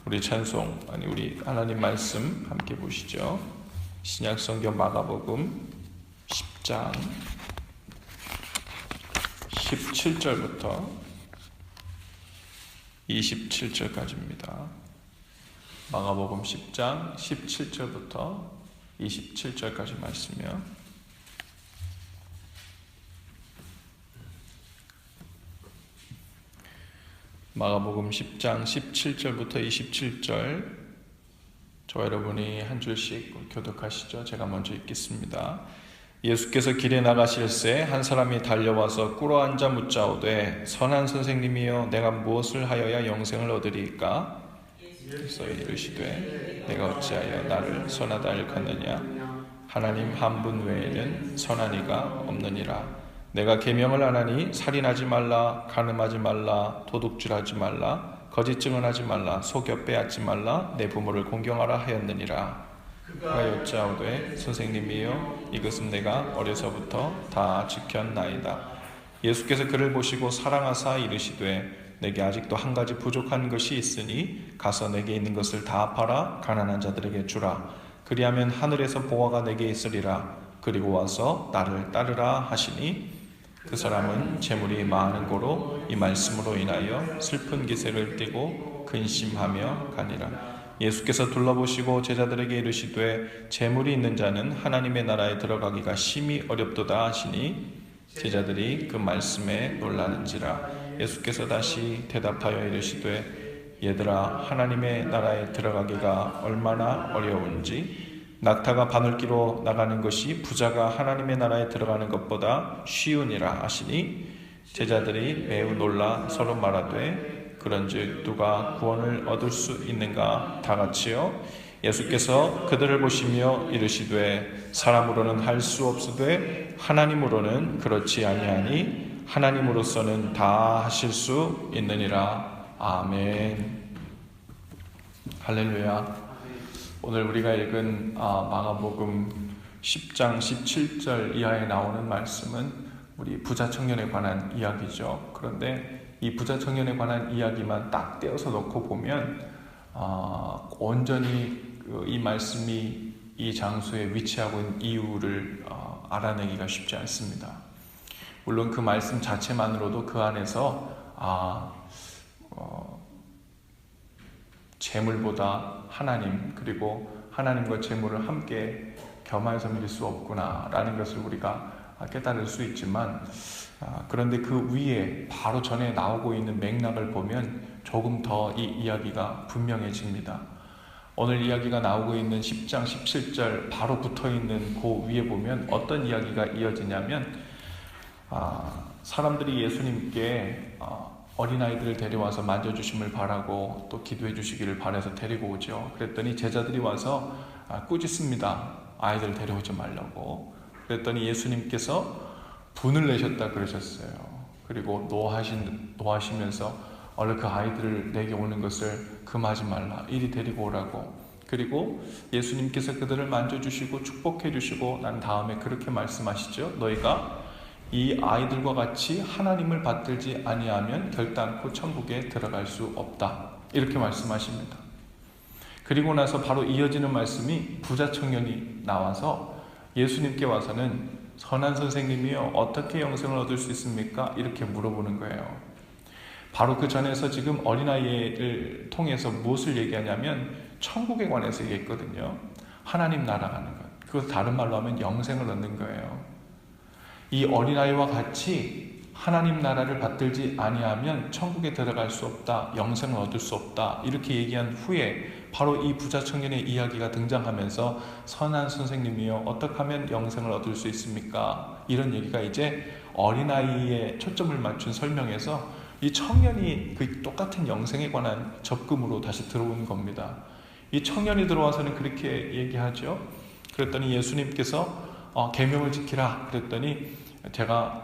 우리 찬송, 우리 하나님 말씀 함께 보시죠. 신약성경 마가복음 10장 17절부터 27절까지입니다. 마가복음 10장 17절부터 27절까지 말씀이요. 마가복음 10장 17절부터 27절, 저와 여러분이 한 줄씩 교독하시죠. 제가 먼저 읽겠습니다. 예수께서 길에 나가실새 한 사람이 달려와서 꿇어앉아 묻자오되 선한 선생님이여 내가 무엇을 하여야 영생을 얻으리이까? 그래서 이르시되 내가 어찌하여 나를 선하다 일컫느냐? 하나님 한 분 외에는 선한 이가 없느니라. 내가 계명을 안 하니 살인하지 말라, 간음하지 말라, 도둑질하지 말라, 거짓 증언하지 말라, 속여 빼앗지 말라, 내 부모를 공경하라 하였느니라. 그가 여짜오되 선생님이여 이것은 내가 어려서부터 다 지켰나이다. 예수께서 그를 보시고 사랑하사 이르시되 내게 아직도 한 가지 부족한 것이 있으니 가서 내게 있는 것을 다 팔아 가난한 자들에게 주라. 그리하면 하늘에서 보화가 내게 있으리라. 그리고 와서 나를 따르라 하시니 그 사람은 재물이 많은 고로 이 말씀으로 인하여 슬픈 기색을 띠고 근심하며 가니라. 예수께서 둘러보시고 제자들에게 이르시되 재물이 있는 자는 하나님의 나라에 들어가기가 심히 어렵도다 하시니 제자들이 그 말씀에 놀라는지라. 예수께서 다시 대답하여 이르시되 얘들아, 하나님의 나라에 들어가기가 얼마나 어려운지 낙타가 바늘기로 나가는 것이 부자가 하나님의 나라에 들어가는 것보다 쉬우니라 하시니 제자들이 매우 놀라 서로 말하되 그런즉 누가 구원을 얻을 수 있는가? 다 같이요. 예수께서 그들을 보시며 이르시되 사람으로는 할 수 없으되 하나님으로는 그렇지 아니하니 하나님으로서는 다 하실 수 있느니라. 아멘. 할렐루야. 오늘 우리가 읽은 마가복음 10장 17절 이하에 나오는 말씀은 우리 부자 청년에 관한 이야기죠. 그런데 이 부자 청년에 관한 이야기만 딱 떼어서 놓고 보면 온전히 이 말씀이 이 장소에 위치하고 있는 이유를 알아내기가 쉽지 않습니다. 물론 그 말씀 자체만으로도 그 안에서 재물보다 하나님, 그리고 하나님과 재물을 함께 겸해서 누릴 수 없구나라는 것을 우리가 깨달을 수 있지만, 그런데 그 위에 바로 전에 나오고 있는 맥락을 보면 조금 더 이 이야기가 분명해집니다. 오늘 이야기가 나오고 있는 10장 17절 바로 붙어있는 그 위에 보면 어떤 이야기가 이어지냐면, 사람들이 예수님께 어린아이들을 데려와서 만져주심을 바라고 또 기도해 주시기를 바라서 데리고 오죠. 그랬더니 제자들이 와서 꾸짖습니다. 아이들 데려오지 말라고. 그랬더니 예수님께서 분을 내셨다 그러셨어요. 그리고 노하시면서 얼른 그 아이들을 내게 오는 것을 금하지 말라, 이리 데리고 오라고. 그리고 예수님께서 그들을 만져주시고 축복해 주시고 난 다음에 그렇게 말씀하시죠. 너희가 이 아이들과 같이 하나님을 받들지 아니하면 결단코 천국에 들어갈 수 없다, 이렇게 말씀하십니다. 그리고 나서 바로 이어지는 말씀이 부자 청년이 나와서 예수님께 와서는 선한 선생님이여 어떻게 영생을 얻을 수 있습니까? 이렇게 물어보는 거예요. 바로 그 전에서 지금 어린아이를 통해서 무엇을 얘기하냐면 천국에 관해서 얘기했거든요. 하나님 나라 가는 것, 그것을 다른 말로 하면 영생을 얻는 거예요. 이 어린아이와 같이 하나님 나라를 받들지 아니하면 천국에 들어갈 수 없다, 영생을 얻을 수 없다, 이렇게 얘기한 후에 바로 이 부자 청년의 이야기가 등장하면서 선한 선생님이여 어떻게 하면 영생을 얻을 수 있습니까? 이런 얘기가 이제 어린아이에 초점을 맞춘 설명에서 이 청년이 그 똑같은 영생에 관한 접근으로 다시 들어오는 겁니다. 이 청년이 들어와서는 그렇게 얘기하죠. 그랬더니 예수님께서 계명을 지키라 그랬더니 제가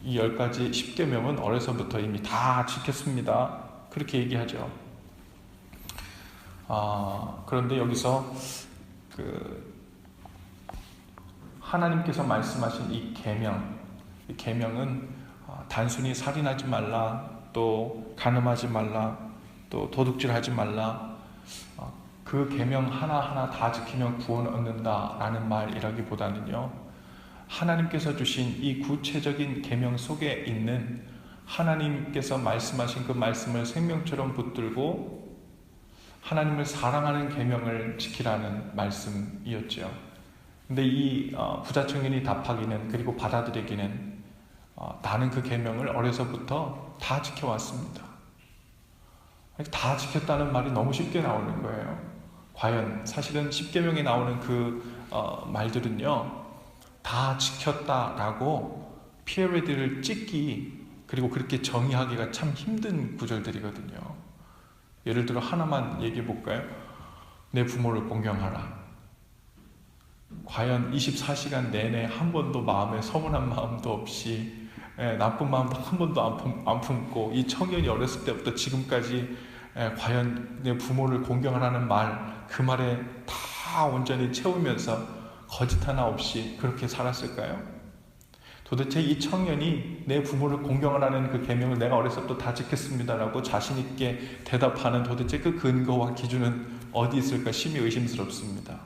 이 10가지 10계명은 어려서부터 이미 다 지켰습니다, 그렇게 얘기하죠. 그런데 여기서 하나님께서 말씀하신 이 계명은 단순히 살인하지 말라, 또 간음하지 말라, 또 도둑질하지 말라, 그 계명 하나하나 다 지키면 구원 얻는다라는 말이라기보다는요, 하나님께서 주신 이 구체적인 계명 속에 있는 하나님께서 말씀하신 그 말씀을 생명처럼 붙들고 하나님을 사랑하는 계명을 지키라는 말씀이었죠. 근데 이 부자 청년이 답하기는, 그리고 받아들이기는, 나는 그 계명을 어려서부터 다 지켜왔습니다. 다 지켰다는 말이 너무 쉽게 나오는 거예요. 과연 사실은 10계명에 나오는 그 말들은요, 다 지켰다라고 피에레드를 찍기, 그리고 그렇게 정의하기가 참 힘든 구절들이거든요. 예를 들어 하나만 얘기해 볼까요? 내 부모를 공경하라. 과연 24시간 내내 한 번도 마음에 서운한 마음도 없이, 나쁜 마음도 한 번도 안 품고, 이 청년이 어렸을 때부터 지금까지 과연 내 부모를 공경하라는 말, 그 말에 다 온전히 채우면서 거짓 하나 없이 그렇게 살았을까요? 도대체 이 청년이 내 부모를 공경하라는 그 계명을 내가 어렸을 때부터 다 지켰습니다라고 자신 있게 대답하는 도대체 그 근거와 기준은 어디 있을까 심히 의심스럽습니다.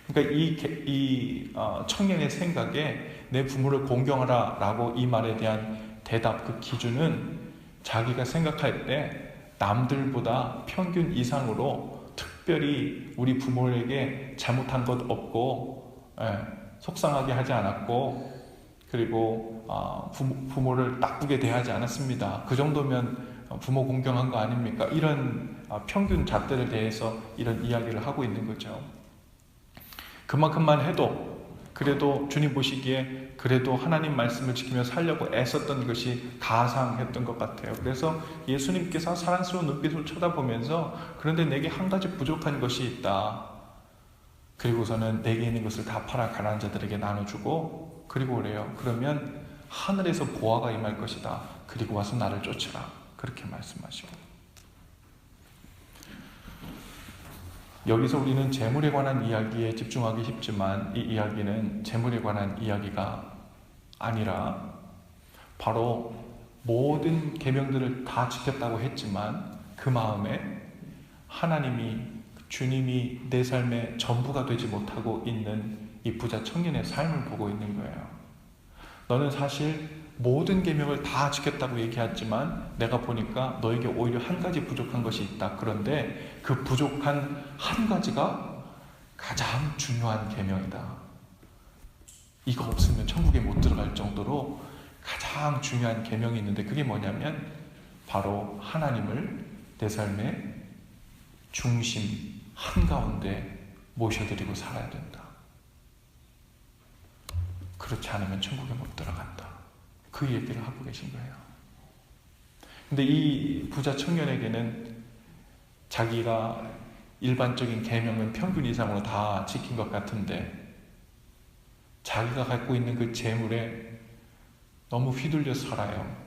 그러니까 이 청년의 생각에 내 부모를 공경하라라고 이 말에 대한 대답, 그 기준은 자기가 생각할 때 남들보다 평균 이상으로 특별히 우리 부모에게 잘못한 것 없고, 속상하게 하지 않았고, 그리고 부모를 나쁘게 대하지 않았습니다. 그 정도면 부모 공경한 거 아닙니까? 이런 평균 잣대를 대해서 이런 이야기를 하고 있는 거죠. 그만큼만 해도, 그래도 주님 보시기에 그래도 하나님 말씀을 지키며 살려고 애썼던 것이 가상했던 것 같아요. 그래서 예수님께서 사랑스러운 눈빛으로 쳐다보면서, 그런데 내게 한 가지 부족한 것이 있다. 그리고서는 내게 있는 것을 다 팔아 가난한 자들에게 나눠주고, 그리고 그래요. 그러면 하늘에서 보화가 임할 것이다. 그리고 와서 나를 쫓으라. 그렇게 말씀하시고, 여기서 우리는 재물에 관한 이야기에 집중하기 쉽지만, 이 이야기는 재물에 관한 이야기가 아니라 바로 모든 계명들을 다 지켰다고 했지만 그 마음에 하나님이, 주님이 내 삶의 전부가 되지 못하고 있는 이 부자 청년의 삶을 보고 있는 거예요. 너는 사실 모든 계명을 다 지켰다고 얘기했지만 내가 보니까 너에게 오히려 한 가지 부족한 것이 있다. 그런데 그 부족한 한 가지가 가장 중요한 계명이다. 이거 없으면 천국에 못 들어갈 정도로 가장 중요한 계명이 있는데, 그게 뭐냐면 바로 하나님을 내 삶의 중심 한가운데 모셔드리고 살아야 된다. 그렇지 않으면 천국에 못 들어간다. 그 얘기를 하고 계신 거예요. 근데 이 부자 청년에게는 자기가 일반적인 계명은 평균 이상으로 다 지킨 것 같은데, 자기가 갖고 있는 그 재물에 너무 휘둘려 살아요.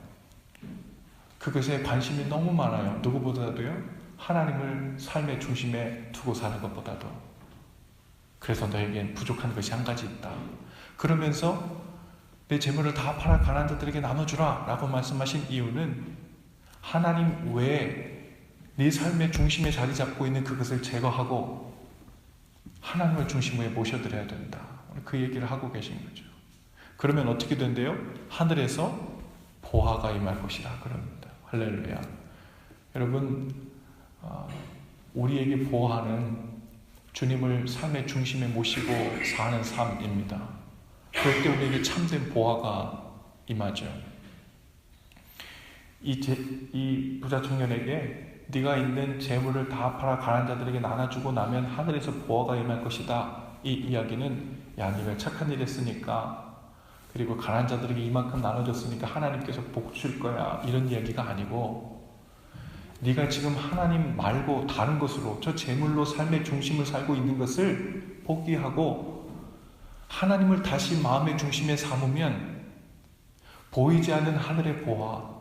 그것에 관심이 너무 많아요. 누구보다도요. 하나님을 삶의 중심에 두고 사는 것보다도. 그래서 너에겐 부족한 것이 한 가지 있다. 그러면서 내 재물을 다 팔아 가난한 자들에게 나눠주라 라고 말씀하신 이유는 하나님 외에 네 삶의 중심에 자리 잡고 있는 그것을 제거하고 하나님을 중심으로 모셔드려야 된다. 그 얘기를 하고 계신 거죠. 그러면 어떻게 된대요? 하늘에서 보화가 임할 것이다. 그럽니다. 할렐루야. 여러분, 우리에게 보화는 주님을 삶의 중심에 모시고 사는 삶입니다. 그럴 때 우리에게 참된 보화가 임하죠. 이 부자 청년에게 네가 있는 재물을 다 팔아 가난한 자들에게 나눠주고 나면 하늘에서 보화가 임할 것이다. 이 이야기는, 야, 네가 착한 일 했으니까, 그리고 가난한 자들에게 이만큼 나눠줬으니까 하나님께서 복 줄 거야, 이런 이야기가 아니고, 네가 지금 하나님 말고 다른 것으로, 저 재물로 삶의 중심을 살고 있는 것을 포기하고 하나님을 다시 마음의 중심에 삼으면 보이지 않는 하늘의 보화,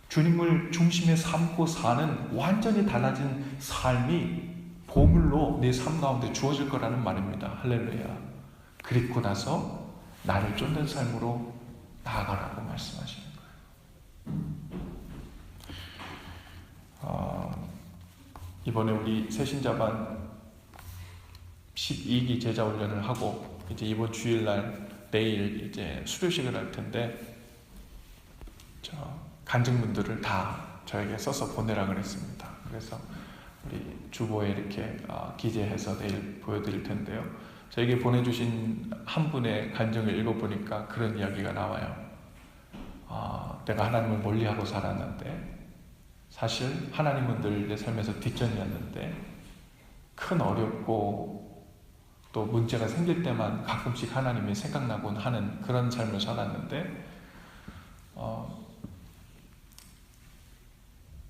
주님을 중심에 삼고 사는 완전히 달라진 삶이 보물로 내 삶 가운데 주어질 거라는 말입니다. 할렐루야. 그리고 나서 나를 쫓는 삶으로 나아가라고 말씀하시는 거예요. 이번에 우리 새신자반 12기 제자훈련을 하고 이제 이번 주일날 내일 이제 수료식을 할 텐데 간증문들을 다 저에게 써서 보내라 그랬습니다. 그래서 우리 주보에 이렇게 기재해서 내일 보여드릴 텐데요. 저에게 보내주신 한 분의 간증을 읽어보니까 그런 이야기가 나와요. 내가 하나님을 멀리하고 살았는데 사실 하나님은 늘 내 삶에서 뒷전이었는데 큰 어렵고 또 문제가 생길 때만 가끔씩 하나님이 생각나곤 하는 그런 삶을 살았는데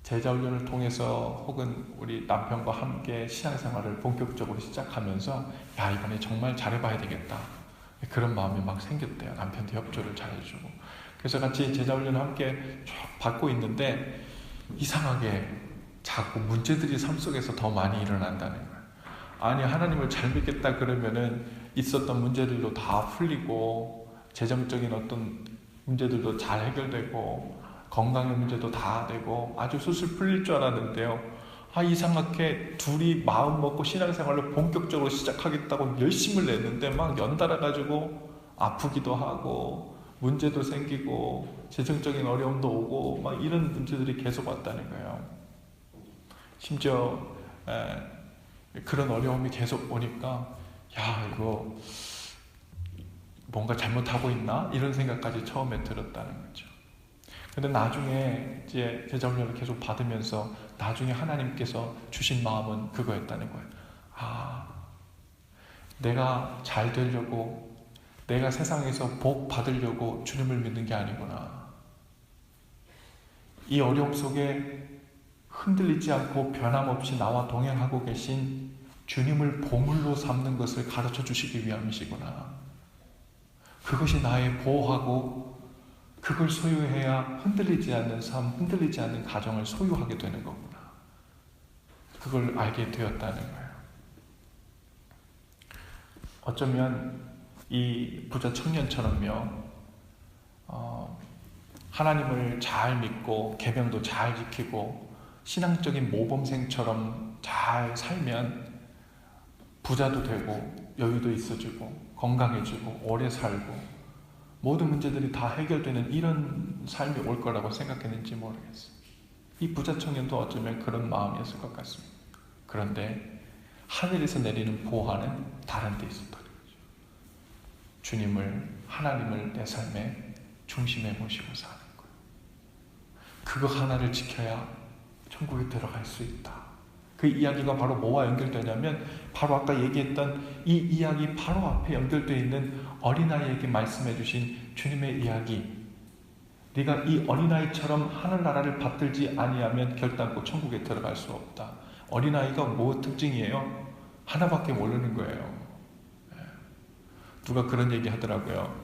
제자훈련을 통해서 혹은 우리 남편과 함께 신앙생활을 본격적으로 시작하면서 야, 이번에 정말 잘해봐야 되겠다, 그런 마음이 막 생겼대요. 남편도 협조를 잘해주고. 그래서 같이 제자훈련을 함께 쭉 받고 있는데 이상하게 자꾸 문제들이 삶 속에서 더 많이 일어난다는 거예요. 아니, 하나님을 잘 믿겠다 그러면은 있었던 문제들도 다 풀리고 재정적인 어떤 문제들도 잘 해결되고 건강의 문제도 다 되고 아주 술술 풀릴 줄 알았는데요. 이상하게 둘이 마음 먹고 신앙생활을 본격적으로 시작하겠다고 열심을 냈는데 막 연달아 가지고 아프기도 하고 문제도 생기고 재정적인 어려움도 오고 막 이런 문제들이 계속 왔다는 거예요. 심지어 그런 어려움이 계속 오니까 야, 이거 뭔가 잘못하고 있나? 이런 생각까지 처음에 들었다는 거죠. 근데 나중에 이제 제자훈련을 계속 받으면서 나중에 하나님께서 주신 마음은 그거였다는 거예요. 내가 잘 되려고, 내가 세상에서 복 받으려고 주님을 믿는 게 아니구나. 이 어려움 속에 흔들리지 않고 변함없이 나와 동행하고 계신 주님을 보물로 삼는 것을 가르쳐 주시기 위함이시구나. 그것이 나의 보호하고 그걸 소유해야 흔들리지 않는 삶, 흔들리지 않는 가정을 소유하게 되는 거구나. 그걸 알게 되었다는 거예요. 어쩌면 이 부자 청년처럼요, 하나님을 잘 믿고 계명도 잘 지키고 신앙적인 모범생처럼 잘 살면 부자도 되고 여유도 있어지고 건강해지고 오래 살고 모든 문제들이 다 해결되는 이런 삶이 올 거라고 생각했는지 모르겠어요. 이 부자 청년도 어쩌면 그런 마음이었을 것 같습니다. 그런데 하늘에서 내리는 보화는 다른 데 있었다는 거죠. 주님을, 하나님을 내 삶의 중심에 모시고 사는 거예요. 그거 하나를 지켜야 천국에 들어갈 수 있다. 그 이야기가 바로 뭐와 연결되냐면 바로 아까 얘기했던 이 이야기 바로 앞에 연결되어 있는 어린아이에게 말씀해 주신 주님의 이야기. 네가 이 어린아이처럼 하늘나라를 받들지 아니하면 결단코 천국에 들어갈 수 없다. 어린아이가 뭐 특징이에요? 하나밖에 모르는 거예요. 누가 그런 얘기 하더라고요.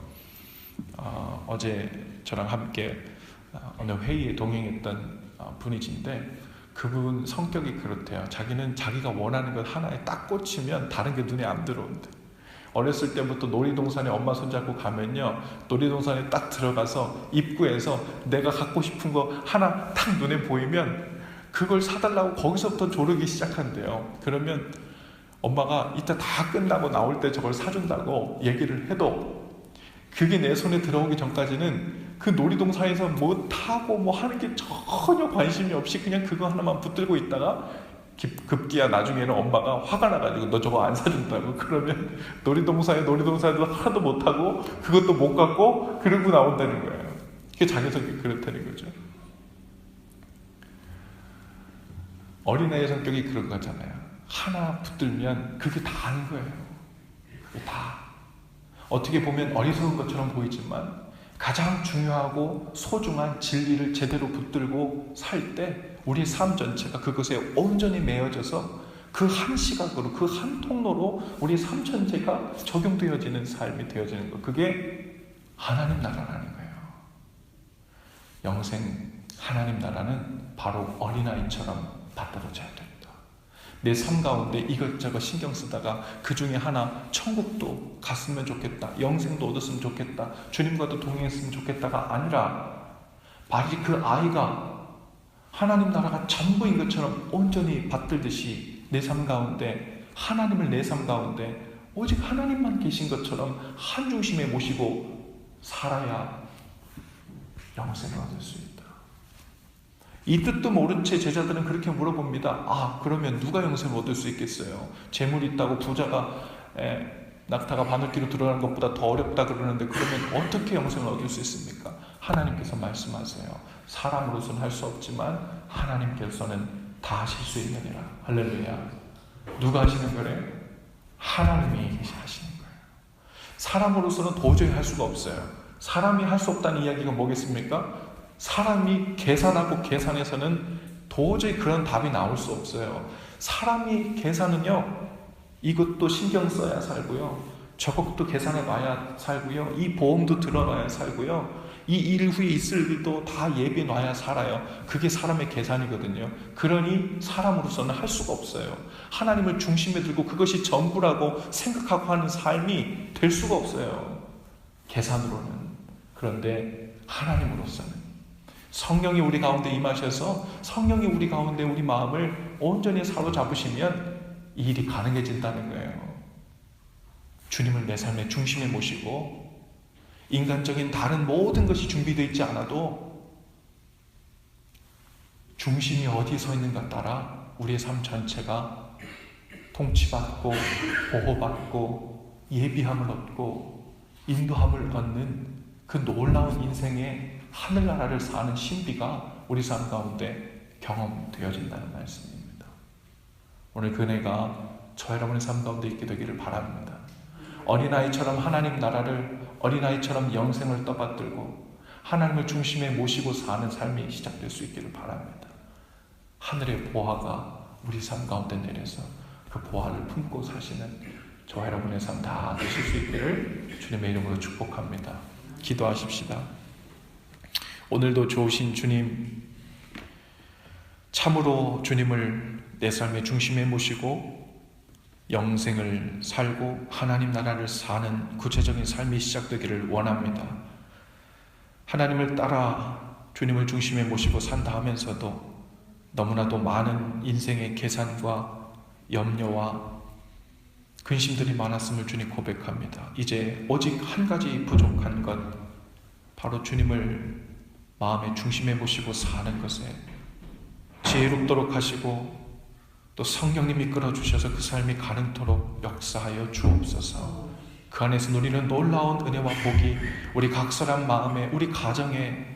어제 저랑 함께 어느 회의에 동행했던 분이신데 그분 성격이 그렇대요. 자기는 자기가 원하는 것 하나에 딱 꽂히면 다른 게 눈에 안 들어온대. 어렸을 때부터 놀이동산에 엄마 손잡고 가면요, 놀이동산에 딱 들어가서 입구에서 내가 갖고 싶은 거 하나 딱 눈에 보이면 그걸 사달라고 거기서부터 조르기 시작한대요. 그러면 엄마가 이따 다 끝나고 나올 때 저걸 사준다고 얘기를 해도 그게 내 손에 들어오기 전까지는 그 놀이동산에서 뭐 타고 뭐 하는 게 전혀 관심이 없이 그냥 그거 하나만 붙들고 있다가 급기야 나중에는 엄마가 화가 나가지고 너 저거 안 사준다고 그러면 놀이동산에도 하나도 못 타고 그것도 못 갖고 그러고 나온다는 거예요. 그게 자기 성격이 그렇다는 거죠. 어린아이의 성격이 그런 거잖아요. 하나 붙들면 그게 다 아는 거예요. 그게 다. 어떻게 보면 어리석은 것처럼 보이지만 가장 중요하고 소중한 진리를 제대로 붙들고 살 때 우리 삶 전체가 그것에 온전히 매여져서 그 한 시각으로, 그 한 통로로 우리 삶 전체가 적용되어지는 삶이 되어지는 것. 그게 하나님 나라라는 거예요. 영생 하나님 나라는 바로 어린아이처럼 받들어져야 됩니다. 내 삶 가운데 이것저것 신경 쓰다가 그 중에 하나 천국도 갔으면 좋겠다, 영생도 얻었으면 좋겠다, 주님과도 동행했으면 좋겠다가 아니라 마치 그 아이가 하나님 나라가 전부인 것처럼 온전히 받들듯이 내 삶 가운데, 하나님을 내 삶 가운데 오직 하나님만 계신 것처럼 한 중심에 모시고 살아야 영생을 얻을 수 있다. 이 뜻도 모른 채 제자들은 그렇게 물어봅니다. 그러면 누가 영생을 얻을 수 있겠어요? 재물이 있다고 부자가 낙타가 바늘귀로 들어가는 것보다 더 어렵다 그러는데, 그러면 어떻게 영생을 얻을 수 있습니까? 하나님께서 말씀하세요. 사람으로서는 할 수 없지만 하나님께서는 다 하실 수 있느니라. 할렐루야. 누가 하시는 거래요? 하나님이 하시는 거예요. 사람으로서는 도저히 할 수가 없어요. 사람이 할 수 없다는 이야기가 뭐겠습니까? 사람이 계산하고 계산해서는 도저히 그런 답이 나올 수 없어요. 사람이 계산은요, 이것도 신경 써야 살고요, 저것도 계산해 놔야 살고요, 이 보험도 들어놔야 살고요, 이 일 후에 있을 일도 다 예비해 놔야 살아요. 그게 사람의 계산이거든요. 그러니 사람으로서는 할 수가 없어요. 하나님을 중심에 들고 그것이 전부라고 생각하고 하는 삶이 될 수가 없어요, 계산으로는. 그런데 하나님으로서는 성령이 우리 가운데 임하셔서 성령이 우리 가운데 우리 마음을 온전히 사로잡으시면 이 일이 가능해진다는 거예요. 주님을 내 삶의 중심에 모시고 인간적인 다른 모든 것이 준비되어 있지 않아도 중심이 어디에 서 있는가 따라 우리의 삶 전체가 통치받고 보호받고 예비함을 얻고 인도함을 얻는 그 놀라운 인생의 하늘나라를 사는 신비가 우리 삶 가운데 경험되어진다는 말씀입니다. 오늘 그 은혜가 저 여러분의 삶 가운데 있게 되기를 바랍니다. 어린아이처럼 하나님 나라를, 어린아이처럼 영생을 떠받들고 하나님을 중심에 모시고 사는 삶이 시작될 수 있기를 바랍니다. 하늘의 보화가 우리 삶 가운데 내려서 그 보화를 품고 사시는 저 여러분의 삶 다 되실 수 있기를 주님의 이름으로 축복합니다. 기도하십시다. 오늘도 좋으신 주님, 참으로 주님을 내 삶의 중심에 모시고 영생을 살고 하나님 나라를 사는 구체적인 삶이 시작되기를 원합니다. 하나님을 따라 주님을 중심에 모시고 산다 하면서도 너무나도 많은 인생의 계산과 염려와 근심들이 많았음을 주님 고백합니다. 이제 오직 한 가지 부족한 것, 바로 주님을 마음의 중심에 모시고 사는 것에 지혜롭도록 하시고 또 성령님이 이끌어주셔서 그 삶이 가능토록 역사하여 주옵소서. 그 안에서 누리는 놀라운 은혜와 복이 우리 각설한 마음에, 우리 가정에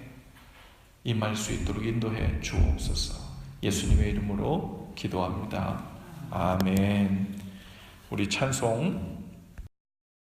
임할 수 있도록 인도해 주옵소서. 예수님의 이름으로 기도합니다. 아멘. 우리 찬송